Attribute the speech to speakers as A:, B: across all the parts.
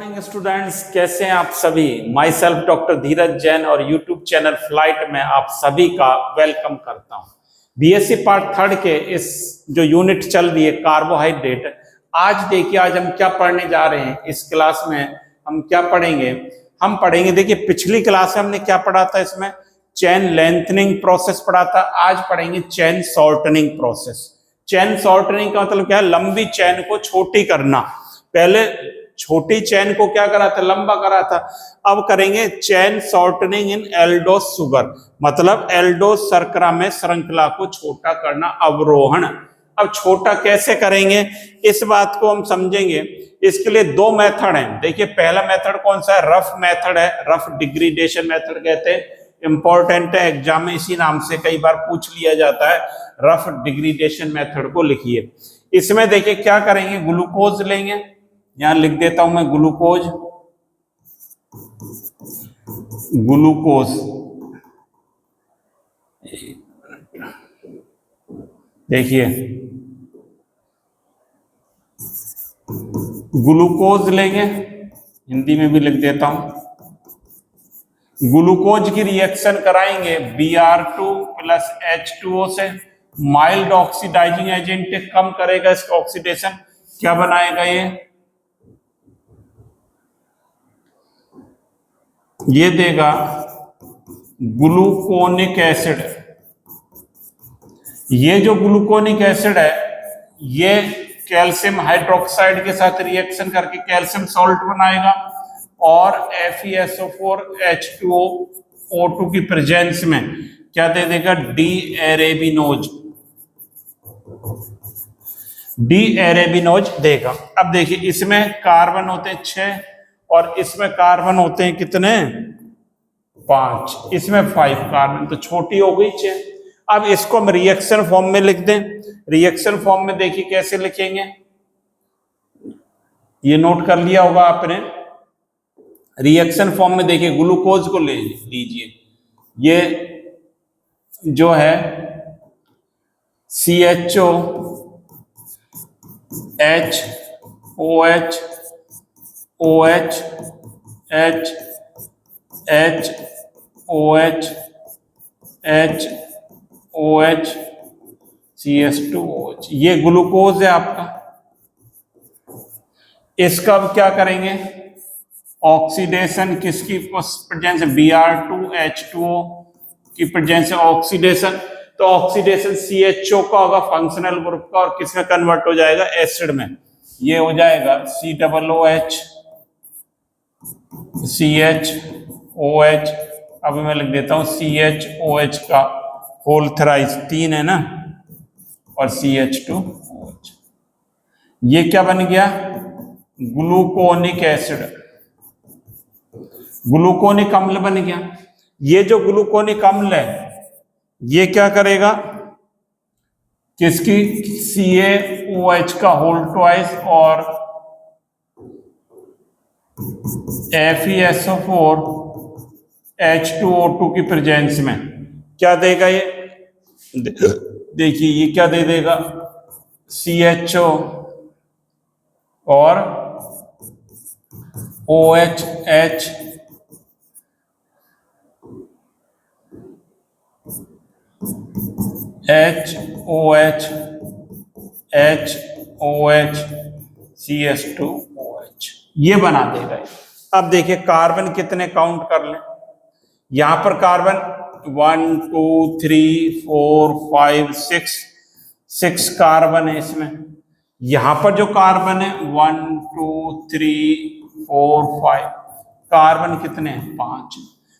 A: Morning students, कैसे हैं आप सभी। माई सेल्फ डॉक्टर धीरज जैन और यूट्यूब चैनल फ्लाइट में आप सभी का वेलकम करता हूं। बीएससी पार्ट थर्ड के इस जो यूनिट चल रही है कार्बोहाइड्रेट, आज देखिए आज हम क्या पढ़ने जा रहे हैं। इस क्लास में हम क्या पढ़ेंगे, हम पढ़ेंगे, देखिए पिछली क्लास में हमने क्या पढ़ा था, इसमें चेन लेंथनिंग प्रोसेस पढ़ा था। आज पढ़ेंगे chain shortening process. Chain shortening का मतलब क्या है, लंबी चेन को छोटी करना। पहले छोटी चेन को क्या करा था, लंबा करा था। अब करेंगे चेन शॉर्टनिंग इन एल्डोस शुगर, मतलब एल्डोस शर्करा में श्रृंखला को छोटा करना, अवरोहण। अब छोटा कैसे करेंगे इस बात को हम समझेंगे। इसके लिए दो मेथड हैं। देखिए पहला मेथड कौन सा है, रफ मेथड है, रफ डिग्रेडेशन मेथड कहते हैं। इंपॉर्टेंट है, एग्जाम में इसी नाम से कई बार पूछ लिया जाता है। रफ डिग्रेडेशन मेथड को लिखिए। इसमें देखिए क्या करेंगे, ग्लूकोज लेंगे, यहां लिख देता हूं मैं ग्लूकोज। ग्लूकोज देखिए ग्लूकोज लेंगे, हिंदी में भी लिख देता हूं। ग्लूकोज की रिएक्शन कराएंगे Br2 प्लस H2O से। माइल्ड ऑक्सीडाइजिंग एजेंट कम करेगा इसका ऑक्सीडेशन। क्या बनाएगा ये देगा ग्लूकोनिक एसिड। ये जो ग्लूकोनिक एसिड है ये कैल्शियम हाइड्रोक्साइड के साथ रिएक्शन करके कैल्शियम सॉल्ट बनाएगा और FeSO4 H2O की प्रेजेंस में क्या दे देगा, डी एरेबिनोज देगा। अब देखिए इसमें कार्बन होते हैं 6 और इसमें कार्बन होते हैं कितने, 5, इसमें 5 कार्बन, तो छोटी हो गई 6। अब इसको हम रिएक्शन फॉर्म में लिख दें। रिएक्शन फॉर्म में देखिए कैसे लिखेंगे, ये नोट कर लिया होगा आपने। रिएक्शन फॉर्म में देखिए ग्लूकोज को ले लीजिए, ये जो है CHO H OH OH H H OH H OH CS2OH, ये ग्लूकोज है आपका। इसका अब क्या करेंगे, ऑक्सीडेशन किसकी प्रेजेंस है, Br2H2O की प्रेजेंस है ऑक्सीडेशन। तो ऑक्सीडेशन CHO का होगा फंक्शनल ग्रुप का, और किसमें कन्वर्ट हो जाएगा, एसिड में। ये हो जाएगा COOH CHOH। अब मैं लिख देता हूं CHOH का होल थ्राइस, 3 है ना, और CH2OH। ये क्या बन गया, ग्लूकोनिक एसिड, ग्लूकोनिक अम्ल बन गया। ये जो ग्लूकोनिक अम्ल है ये क्या करेगा, किसकी, CaOH का होल ट्वाइस और FeSO4 H2O2 की प्रेजेंस में क्या देगा, ये देखिए ये क्या दे देगा, CHO और OH HOH HOH CS2OH, ये बना देगा। अब देखिए कार्बन कितने काउंट कर लें, यहां पर कार्बन 1 2 3 4 5 6 कार्बन है इसमें। यहां पर जो कार्बन है 1 2 3 4 5, कार्बन कितने हैं, 5।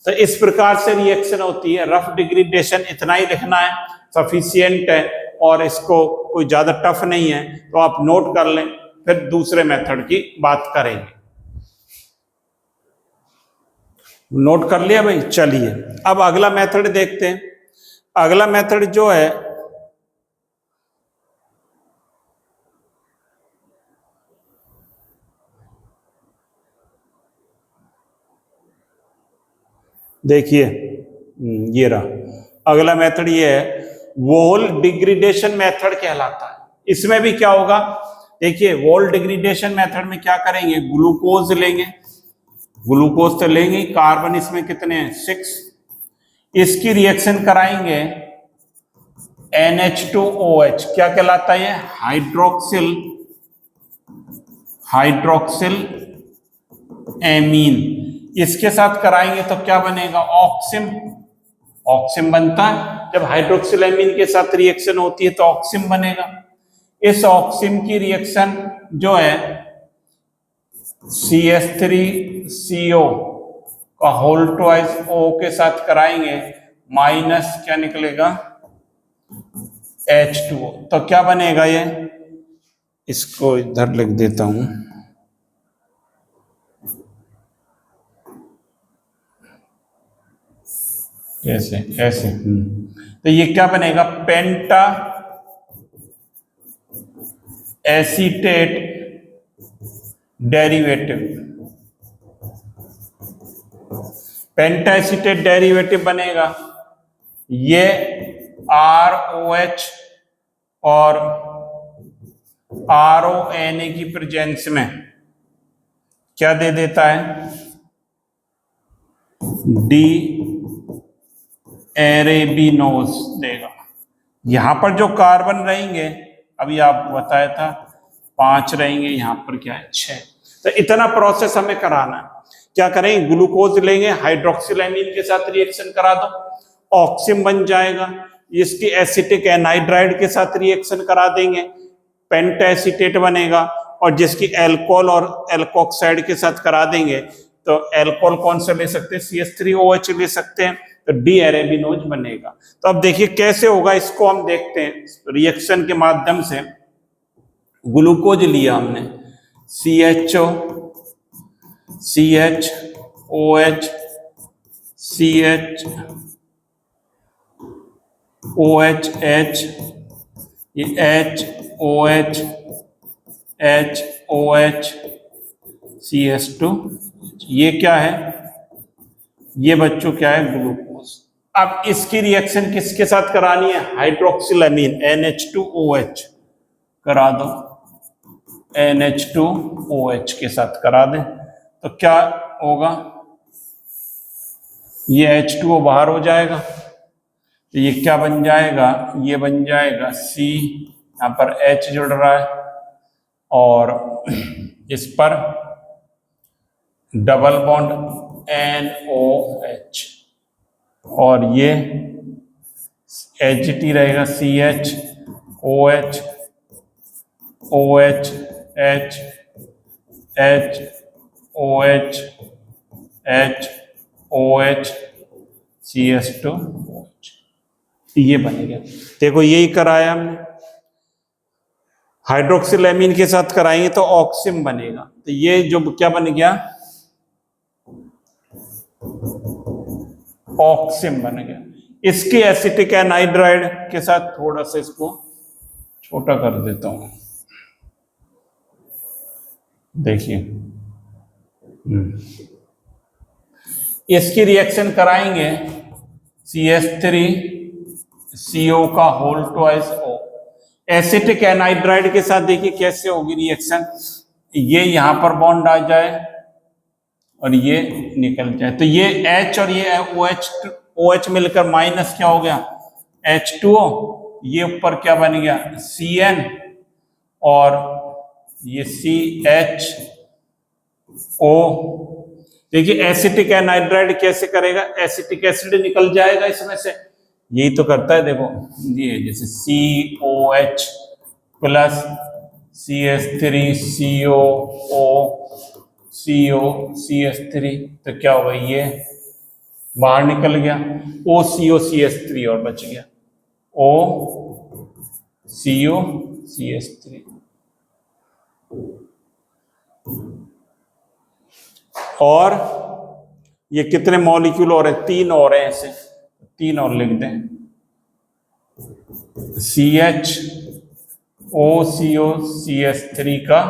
A: तो इस प्रकार से रिएक्शन होती है। रफ डिग्रेडेशन इतना ही लिखना है, सफिशिएंट है, और इसको कोई ज्यादा टफ नहीं है, तो आप नोट कर लें, फिर दूसरे मेथड की बात करेंगे। नोट कर लिया भाई, चलिए अब अगला मेथड देखते हैं। अगला मेथड जो है देखिए, ये रहा अगला मेथड, ये है वोल डिग्रेडेशन मेथड कहलाता है। इसमें भी क्या होगा, देखिए वॉल डिग्रेडेशन मेथड में क्या करेंगे, ग्लूकोज लेंगे, ग्लूकोज तो लेंगे, कार्बन इसमें कितने हैं 6, इसकी रिएक्शन कराएंगे NH2OH, क्या कहलाता है, हाइड्रोक्सिल एमीन, इसके साथ कराएंगे तो क्या बनेगा, ऑक्सिम बनता है। जब हाइड्रोक्सिल एमीन के साथ रिएक्शन होती है तो ऑक्सिम बनेगा। इस ऑक्सिम की रिएक्शन जो है CH3CO का होल ट्वाइस O के साथ कराएंगे, माइनस क्या निकलेगा H2O, तो क्या बनेगा ये, इसको इधर लिख देता हूं, ऐसे ऐसे, तो ये क्या बनेगा, पेंटा एसीटेट डेरिवेटिव, पेंटा एसीटेट डेरिवेटिव बनेगा। ये ROH और RONA की प्रेजेंस में क्या दे देता है, डी एरेबिनोज देगा। यहां पर जो कार्बन रहेंगे, अभी आप बताया था 5 रहेंगे, यहां पर क्या है 6। तो इतना प्रोसेस हमें कराना है। क्या करेंगे, ग्लूकोज लेंगे, हाइड्रोक्सिल एमीन के साथ रिएक्शन करा दो, ऑक्सिम बन जाएगा, इसकी एसिटिक एनहाइड्राइड के साथ रिएक्शन करा देंगे, पेंटा एसीटेट बनेगा, और जिसकी एल्कोहल और एल्कोक्साइड के साथ करा देंगे तो एल्कोहल कौन सा ले सकते हैं, CH3OH ले सकते हैं, तो डी एरेबिनोज बनेगा। तो अब देखिए कैसे होगा, इसको हम देखते हैं रिएक्शन के माध्यम से। ग्लूकोज लिया हमने, CHO, CHOH, CHOHH, ये HOH, HOH, CH2, ये क्या है, ये बच्चों क्या है, ग्लूकोज। अब इसकी रिएक्शन किसके साथ करानी है, हाइड्रोक्सिल एमीन NH2OH करा दो, NH2OH के साथ करा दें तो क्या होगा, ये H2O बाहर हो जाएगा, तो ये क्या बन जाएगा, ये बन जाएगा C, यहाँ पर H जुड़ रहा है और इस पर डबल बॉन्ड NOH, और ये HT रहेगा, CHOH, OH, H, H, OH, H, OH, CH2OH, ये बनेगा। देखो यही कराया हमने, हाइड्रोक्सिल एमीन के साथ कराएंगे तो ऑक्सिम बनेगा, तो ये जो क्या बन गया, ऑक्सिम बन गया। इसकी एसिटिक एनहाइड्राइड के साथ थोड़ा सा इसको छोटा कर देता हूं, देखिए इसकी रिएक्शन कराएंगे CH3CO का whole twice O, acetic anhydride के साथ देखिए कैसे होगी रिएक्शन, ये यहां पर बॉन्ड आ जाए और ये निकल जाए, तो ये H और ये OH मिलकर माइनस क्या हो गया, H2O, ये ऊपर क्या बन गया, CN, और ये CHO। देखिए एसिटिक एनहाइड्राइड कैसे करेगा, एसिटिक एसिड निकल जाएगा इसमें से, यही तो करता है, देखो ये जैसे COH प्लस CH3COO CH3, तो क्या होगा, ये बाहर निकल गया, OCOCH3 और बच गया OCOCH3, और ये कितने मॉलिक्यूल और है, 3 और है, ऐसे 3 और लिख दें, CHOCOCH3 का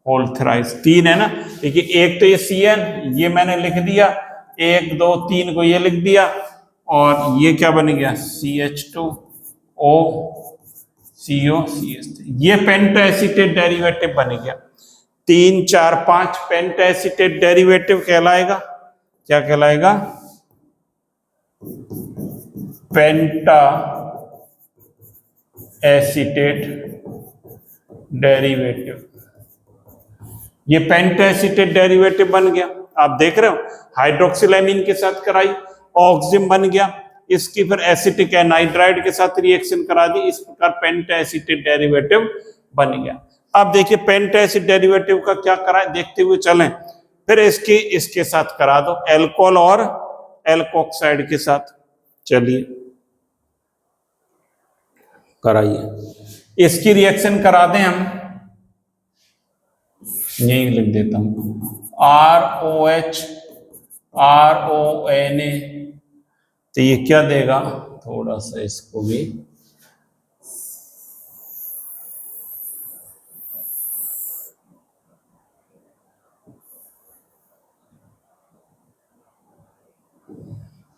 A: होल थ्राइस, 3 है ना। देखिए एक तो ये CN, ये मैंने लिख दिया, 1 2 3 को ये लिख दिया, और ये क्या बन गया, CH2O COCH3, ये पेंटाएसिटेट डेरिवेटिव बन गया। 3 4 5 पेंटाएसिटेट डेरिवेटिव कहलाएगा। क्या कहलाएगा? पेंटा एसीटेट डेरिवेटिव। ये पेंटाएसिटेट डेरिवेटिव बन गया। आप देख रहे हो, हाइड्रोक्सिलेमीन के साथ कराई, ऑक्सिम बन गया, इसकी फिर एसिटिक एनहाइड्राइड के साथ रिएक्शन करा दी, इस प्रकार पेंटाएसिटेट डेरिवेटिव बन गया। अब देखिए पेंटाएसिड डेरिवेटिव का क्या करा देखते हुए चलें। फिर इसके साथ करा दो, एल्कोहल और एल्कोक्साइड के साथ। चलिए कराइए, इसकी रिएक्शन करा दें हम, यही लिख देता हूं, ROH RONA। तो ये क्या देगा, थोड़ा सा इसको भी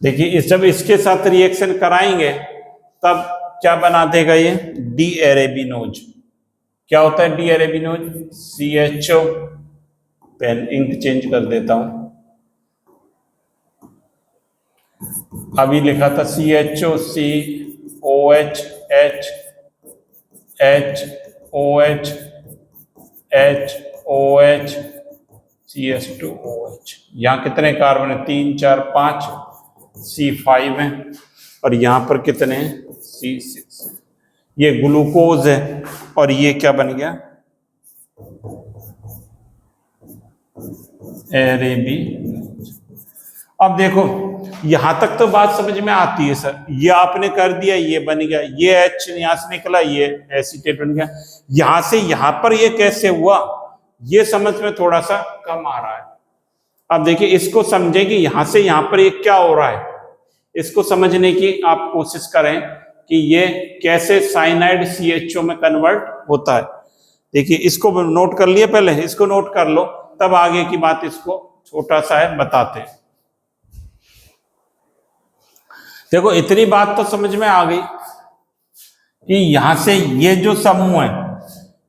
A: देखिए, जब इसके साथ रिएक्शन कराएंगे तब क्या बना देगा ये, डी एरेबिनोज। क्या होता है D arabinose? CHO, pen ink change कर देता हूं, अभी लिखा था CHO COH HOH HOH CS2OH। यहाँ कितने कार्बन है? 3 4 5, C5 है, और यहाँ पर कितने हैं? C6। ये ग्लूकोज है, और ये क्या बन गया? एरेबिनोज। अब देखो, यहां तक तो बात समझ में आती है सर, ये आपने कर दिया, ये बन गया, ये H यहां से निकला, ये एसीटेट बन गया। यहां से यहां पर ये कैसे हुआ, ये समझ में थोड़ा सा कम आ रहा है। अब देखिए, इसको समझे कि यहां से यहां पर ये क्या हो रहा है, इसको समझने की आप कोशिश करें कि ये कैसे साइनाइड CHO में कन्वर्ट होता है। देखिए, इसको नोट कर लिए, पहले इसको नोट कर लो, तब आगे की बात इसको छोटा सा है बताते हैं। देखो, इतनी बात तो समझ में आ गई कि यहां से ये जो समूह है,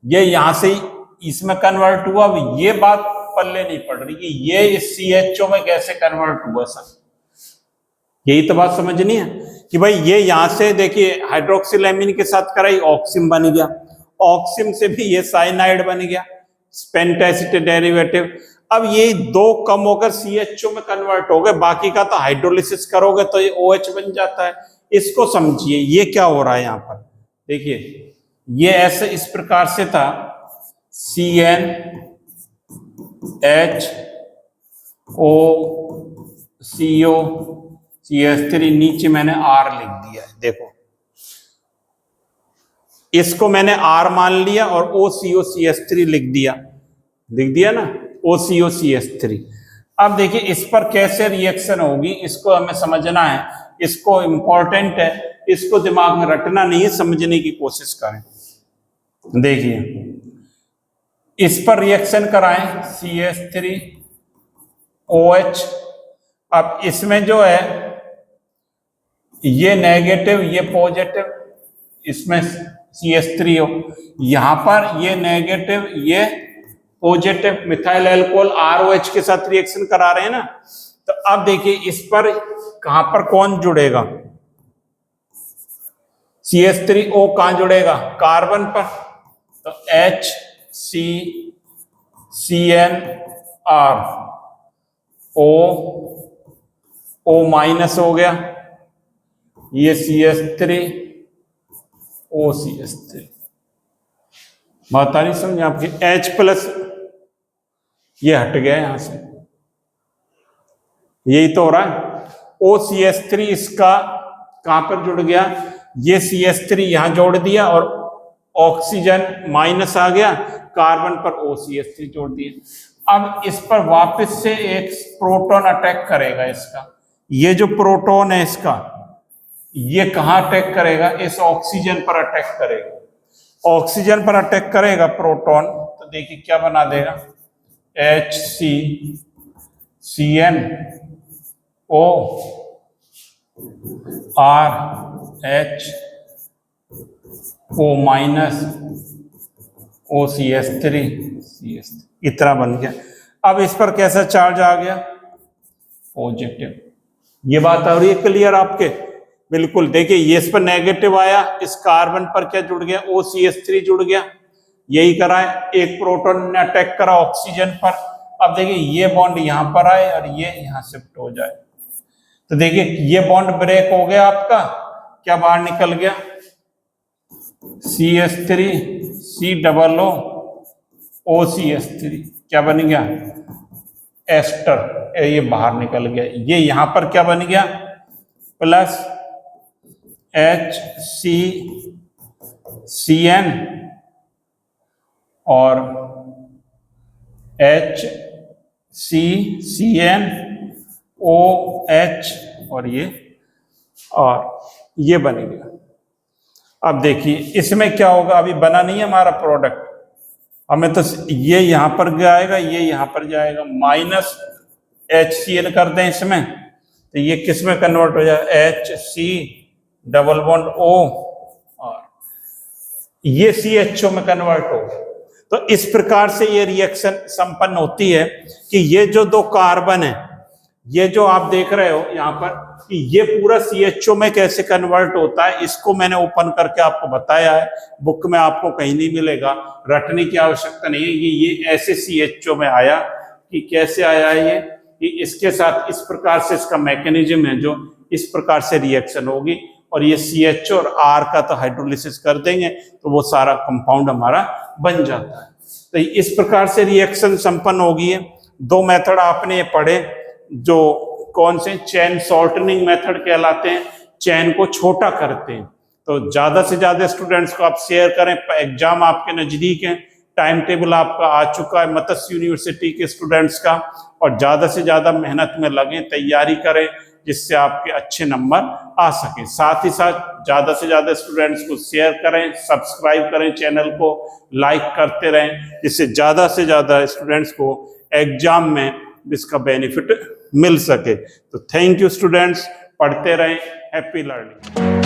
A: ये यहां से इसमें कन्वर्ट हुआ। अब ये बात पल्ले नहीं पड़ रही कि ये इस CHO में कैसे कन्वर्ट हुआ सर। यही तो बात समझनी है कि भाई ये यहां से देखिए हाइड्रोक्सिलेमीन के साथ कराई, ऑक्सिम बन गया, ऑक्सिम से भी ये साइनाइड बन गया, पेंटाएसिटेट डेरिवेटिव। अब ये दो कम होकर CHO में कन्वर्ट हो गए, बाकी का तो हाइड्रोलिसिस करोगे तो ये OH बन जाता है। इसको समझिए ये क्या हो रहा है यहाँ पर। देखिए, ये ऐसे इस प्रकार से था, CnHO CH3, नीचे मैंने R लिख दिया है। देखो, इसको मैंने R मान लिया और OCO CH3 लिख दिया ना, OCO CH3। अब देखिए, इस पर कैसे रिएक्शन होगी इसको हमें समझना है, इसको इंपॉर्टेंट है, इसको दिमाग में रटना नहीं है, समझने की कोशिश करें। देखिए, इस पर रिएक्शन कराएं, CH3OH। अब इसमें जो है ये नेगेटिव, ये पॉजिटिव, इसमें CH3 हो, यहां पर ये नेगेटिव, ये पॉजिटिव, मिथाइल अल्कोहल ROH के साथ रिएक्शन करा रहे हैं ना। तो अब देखिए, इस पर कहां पर कौन जुड़ेगा, CH3O कहां जुड़ेगा, कार्बन पर, तो HCCnR, O माइनस हो गया, ये CH3OCH3। बात आ रही समझ आपकी। H प्लस ये हट गया यहां से, यही तो हो रहा है। OCH3 इसका कहां पर जुड़ गया, ये CH3 यहां जोड़ दिया और ऑक्सीजन माइनस आ गया, कार्बन पर OCH3 जोड़ दिया। अब इस पर वापस से एक प्रोटॉन अटैक करेगा इसका, ये जो प्रोटॉन है इसका, ये कहां अटैक करेगा, इस ऑक्सीजन पर अटैक करेगा। ऑक्सीजन पर अटैक करेगा प्रोटॉन, तो देखिए क्या बना देगा, HCCnO RH O minus OCH3 इतना बन गया। अब इस पर कैसा चार्ज आ गया? पॉजिटिव। ये बात आ रही है क्लियर आपके? बिल्कुल। देखिए ये इस पर नेगेटिव आया, इस कार्बन पर क्या जुड़ गया? OCH3 जुड़ गया। यही करा है, एक प्रोटॉन ने अटैक करा ऑक्सीजन पर। अब देखिए ये बॉन्ड यहां पर आए और ये यहां शिफ्ट हो जाए, तो देखिए ये बॉन्ड ब्रेक हो गया आपका, क्या बाहर निकल गया? CH3 COO OCH3 क्या बन गया? एस्टर। ये बाहर निकल गया। ये यहां पर क्या बन गया? प्लस HCCN और HCCNOH और ये बन गया। अब देखिए इसमें क्या होगा? अभी बना नहीं है हमारा प्रोडक्ट, हमें तो ये यहां पर जाएगा, ये यहां पर जाएगा, माइनस HCN कर दें इसमें, तो ये किस में कन्वर्ट हो जाएगा? HC डबल बॉन्ड O और ये CHO में कन्वर्ट हो। तो इस प्रकार से ये रिएक्शन संपन्न होती है कि ये जो दो कार्बन है, ये जो आप देख रहे हो यहाँ पर, कि ये पूरा CHO में कैसे कन्वर्ट होता है, इसको मैंने ओपन करके आपको बताया है। बुक में आपको कहीं नहीं मिलेगा, रटने की आवश्यकता नहीं है। ये ऐसे CHO में आया कि कैसे आया है ये, कि इसके साथ इस प्रकार से इसका मैकेनिज्म है, जो इस प्रकार से रिएक्शन होगी और ये CHO और R का तो हाइड्रोलिसिस कर देंगे तो वो सारा कंपाउंड हमारा बन जाता है। तो इस प्रकार से रिएक्शन संपन्न होगी है। दो मेथड आपने ये पढ़े, जो कौन से? चेन शॉर्टनिंग मेथड कहलाते हैं, चेन को छोटा करते हैं। तो ज्यादा से ज्यादा स्टूडेंट्स को आप शेयर करें। एग्जाम आपके नजदीक है, टाइम टेबल आपका आ चुका है मत्स्य यूनिवर्सिटी के स्टूडेंट्स का, और ज्यादा से ज्यादा मेहनत में लगे, तैयारी करें, जिससे आपके अच्छे नंबर आ सके। साथ ही साथ ज्यादा से ज्यादा स्टूडेंट्स को शेयर करें, सब्सक्राइब करें, चैनल को लाइक करते रहें, जिससे ज्यादा से ज्यादा स्टूडेंट्स को एग्जाम में इसका बेनिफिट मिल सके। तो थैंक यू स्टूडेंट्स, पढ़ते रहें। Happy learning.